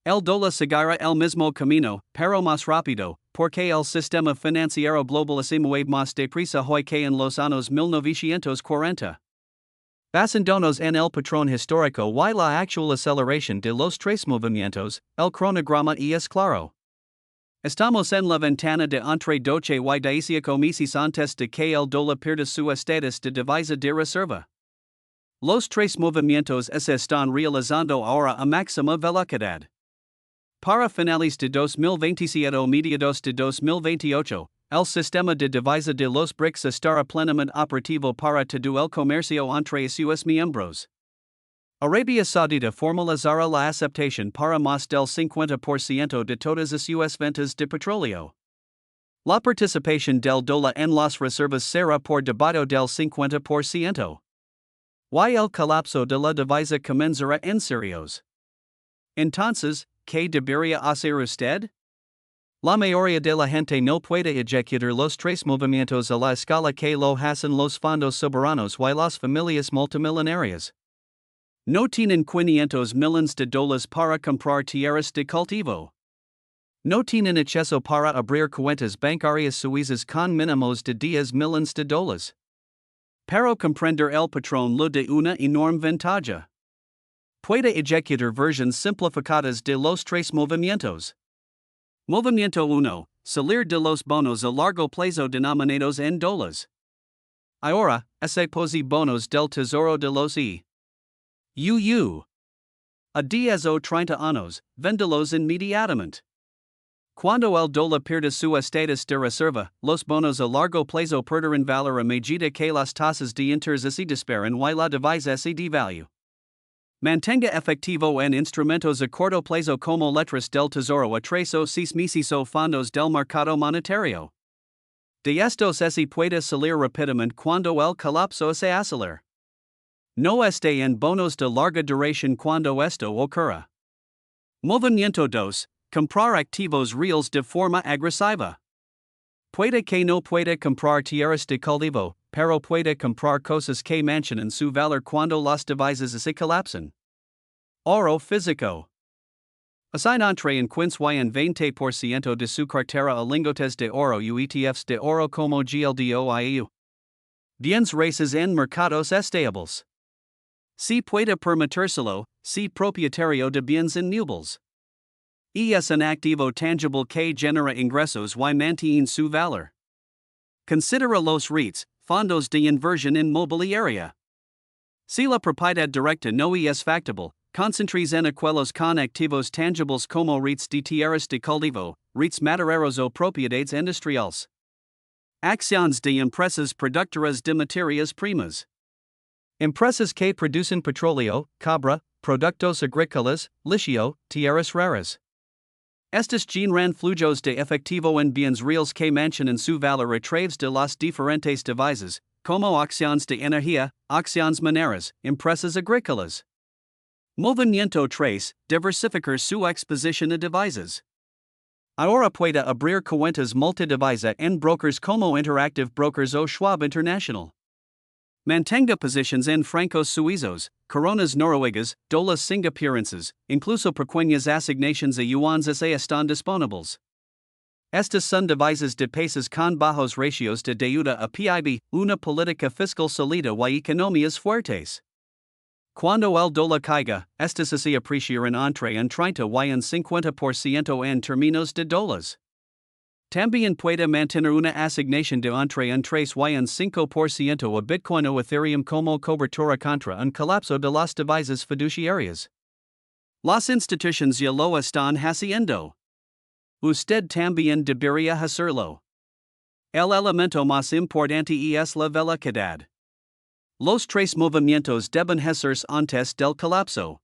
El dólar seguirá el mismo camino, pero más rápido, porque el sistema financiero global se mueve más deprisa hoy que en los años 1940. Basándonos en el patrón histórico y la actual aceleración de los tres movimientos, el cronograma es claro. Estamos en la ventana de entre 12 y 18 meses antes de que el dólar pierda su estatus de divisa de reserva. Los tres movimientos se están realizando ahora a máxima velocidad. Para finales de 2027 o mediados de 2028, el sistema de divisa de los BRICS estará plenamente operativo para todo el comercio entre sus miembros. Arabia Saudita formalizará la aceptación para más del 50% de todas sus ventas de petróleo. La participación del dólar en las reservas será por debajo del 50%. Y el colapso de la divisa comenzará en serios. Entonces, ¿qué debería hacer usted? La mayoría de la gente no puede ejecutar los tres movimientos a la escala que lo hacen los fondos soberanos y las familias multimillonarias. No tienen 500 millones de dólares para comprar tierras de cultivo. No tienen acceso para abrir cuentas bancarias suizas con mínimos de 10 millones de dólares. Pero comprender el patrón lo de una enorme ventaja. Puede ejecutar versiones simplificadas de los tres movimientos. Movimiento 1. Salir de los bonos a largo plazo denominados en dólares. AHORA, se pose bonos del Tesoro de los EU. A 10 o 30 años, véndelos inmediatamente. Cuando el dólar pierda su estatus de reserva, los bonos a largo plazo perderán valor a medida que las tasas de interés se disparan y la divisa se devalúa. Mantenga efectivo en instrumentos a corto plazo como letras del Tesoro a 3 o 6 meses o fondos del mercado monetario. De estos se puede salir rápidamente cuando el colapso se acelera. No esté en bonos de larga duración cuando esto ocurra. Movimiento 2. Comprar activos reales de forma agresiva. Puede que no puede comprar tierras de cultivo, pero puede comprar cosas que mantienen su valor cuando las divisas se colapsan. Oro físico. Assign entre en 20% de su cartera a lingotes de oro u ETFs de oro como GLDO. Bienes raíces en mercados estables. Si puede permitírselo, si propietario de bienes inmuebles. Es un activo tangible que genera ingresos y mantiene su valor. Considera los REITs, fondos de inversión inmobiliaria. Si la propiedad directa no es factible, concéntrese en aquellos con activos tangibles como REITs de tierras de cultivo, REITs madereros o propiedades industriales. Acciones de empresas productoras de materias primas. Empresas que producen petróleo, cobre, productos agrícolas, litio, tierras raras. Estos generan flujos de efectivo en bienes reales que mantienen su valor a través de las diferentes divisas, como acciones de energía, acciones mineras, empresas agrícolas. Movimiento 3. Diversificar su exposición a divisas. Ahora puede abrir cuentas multidivisa en brokers como Interactive Brokers o Schwab International. Mantenga posiciones en francos suizos, coronas noruegas, dólares singapurenses, incluso pequeñas asignaciones a yuanes están disponibles. Estas son divisas de países con bajos ratios de deuda a PIB, una política fiscal sólida y economías fuertes. Cuando el dólar caiga, estas se apreciarán entre un 30 y un 50% en términos de dólares. También puede mantener una asignación de entre un 3 y un 5% a Bitcoin o Ethereum como cobertura contra un colapso de las divisas fiduciarias. Las instituciones ya lo están haciendo. Usted también debería hacerlo. El elemento más importante es la velocidad. Los tres movimientos deben hacerse antes del colapso.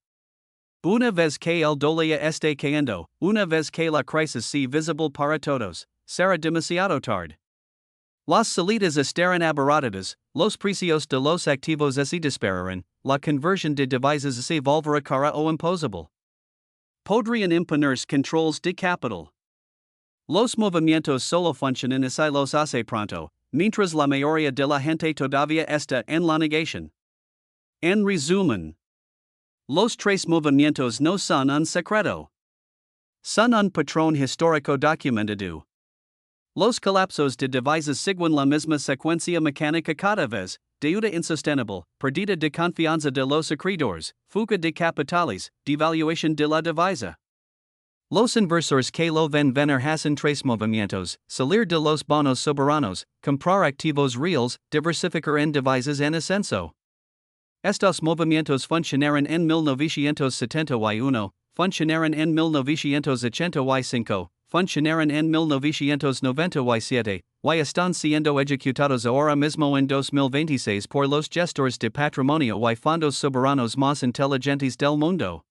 Una vez que el dólar esté cayendo, una vez que la crisis sea visible para todos, será demasiado tarde. Las salidas estarán abarrotadas, los precios de los activos se dispararán, la conversión de divisas se volverá cara o imposible. Podrían imponerse controles de capital. Los movimientos solo funcionan si los hace pronto, mientras la mayoría de la gente todavía está en la negación. En resumen, los tres movimientos no son un secreto. Son un patrón histórico documentado. Los colapsos de divisas siguen la misma secuencia mecánica cada vez: deuda insostenible, pérdida de confianza de los acreedores, fuga de capitales, devaluación de la divisa. Los inversores que lo ven venir hacen tres movimientos: salir de los bonos soberanos, comprar activos reales, diversificar en divisas en ascenso. Estos movimientos funcionaron en 1971, funcionaron en 1985, funcionaron en 1997, y están siendo ejecutados ahora mismo en 2026 por los gestores de patrimonio y fondos soberanos más inteligentes del mundo.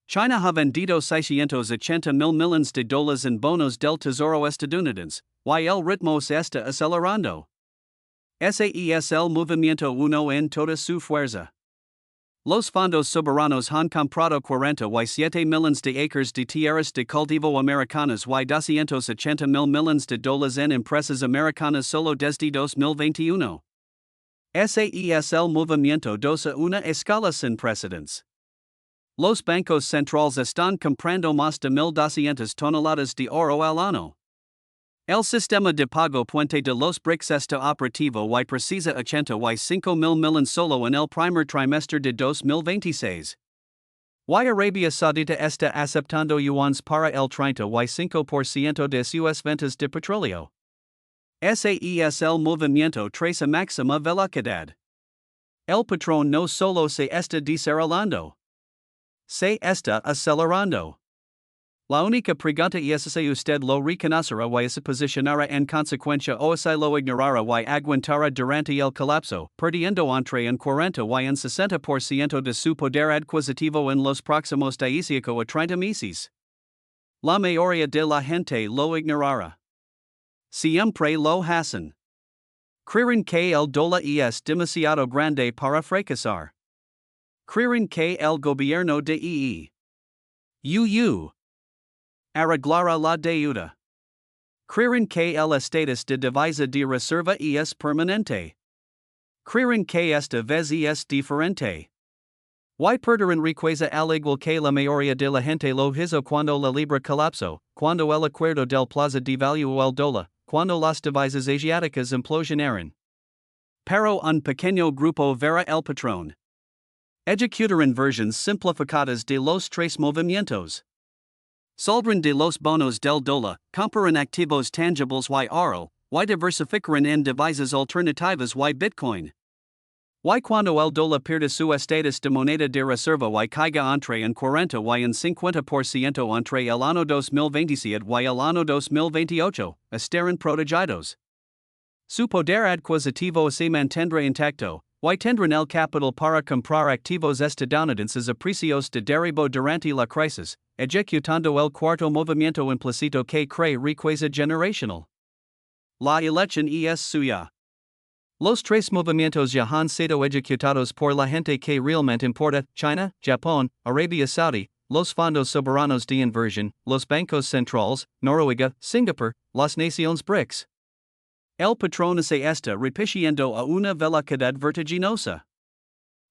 China ha vendido 680,000 millones de dólares en bonos del Tesoro estadounidense, y el ritmo se está acelerando. Ese es el movimiento uno en toda su fuerza. Los fondos soberanos han comprado 47 millones de acres de tierras de cultivo americanas y 280,000 millones de dólares en empresas americanas solo desde 2021. Ese es el movimiento 2 a una escala sin precedentes. Los bancos centrales están comprando más de 1,200 toneladas de oro al año. El sistema de pago puente de los BRICS está operativo y precisa 85,000 millones solo en el primer trimestre de 2026. Y Arabia Saudita está aceptando yuanes para el 35% de sus ventas de petróleo. Ese es el movimiento 3 a máxima velocidad. El patrón no solo se está desarrollando, se está acelerando. La única pregunta es si usted lo reconocerá y se posicionará en consecuencia o si lo ignorará y aguantará durante el colapso, perdiendo entre un 40 y un 60% de su poder adquisitivo en los próximos 18 a 30 meses. La mayoría de la gente lo ignorará. Siempre lo hacen. Creen que el dólar es demasiado grande para fracasar. Creen que el gobierno de arreglará la deuda. Crieren que el estatus de divisa de reserva es permanente. Crieren que esta vez es diferente. Y perderán riqueza al igual que la mayoría de la gente lo hizo cuando la libra colapsó, cuando el Acuerdo del Plaza devaluó el dólar, cuando las divisas asiáticas implosionaron. Pero un pequeño grupo verá el patrón. Ejecutarán versiones simplificadas de los tres movimientos. Saldrán de los bonos del dólar, comprarán activos tangibles y oro, y diversificarán en divisas alternativas y Bitcoin. Y cuando el dólar pierda su estatus de moneda de reserva y caiga entre un 40 y un 50% entre el año 2027 y el año 2028, estarán protegidos. Su poder adquisitivo se mantendrá intacto, y tendrán el capital para comprar activos estadounidenses a precios de derribo durante la crisis, ejecutando el cuarto movimiento implícito que crea riqueza generacional. La elección es suya. Los tres movimientos ya han sido ejecutados por la gente que realmente importa: China, Japón, Arabia Saudí, los fondos soberanos de inversión, los bancos centrales, Noruega, Singapur, las naciones BRICS. El patrón se está repitiendo a una velocidad vertiginosa.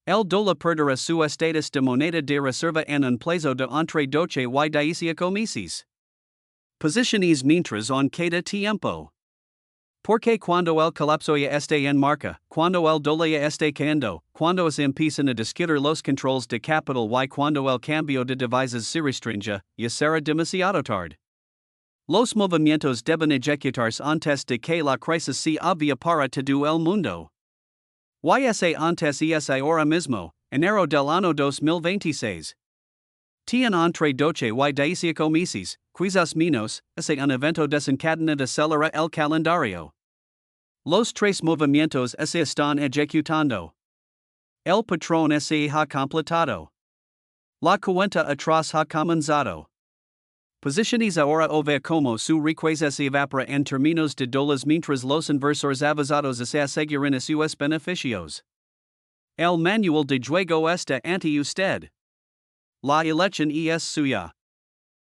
El dólar perderá su estatus de moneda de reserva en un plazo de entre 12 y 18 meses. Posiciones mientras en cada tiempo. Porque cuando el colapso ya esté en marcha, cuando el dólar ya esté cayendo, cuando se empiezan a discutir los controles de capital y cuando el cambio de divisas se restrinja, ya será demasiado tarde. Los movimientos deben ejecutarse antes de que la crisis sea obvia para todo el mundo. Y antes es ahora mismo, enero del año 2026. Tiene entre 12 y 18 meses, quizás menos, ese un evento desencadenado acelera el calendario. Los tres movimientos se están ejecutando. El patrón se ha completado. La cuenta atrás ha comenzado. Posiciones ahora o ver como su riqueza se evapora en términos de dólares mientras los inversores avisados se aseguran sus beneficios. El manual de juego está ante usted. La elección es suya.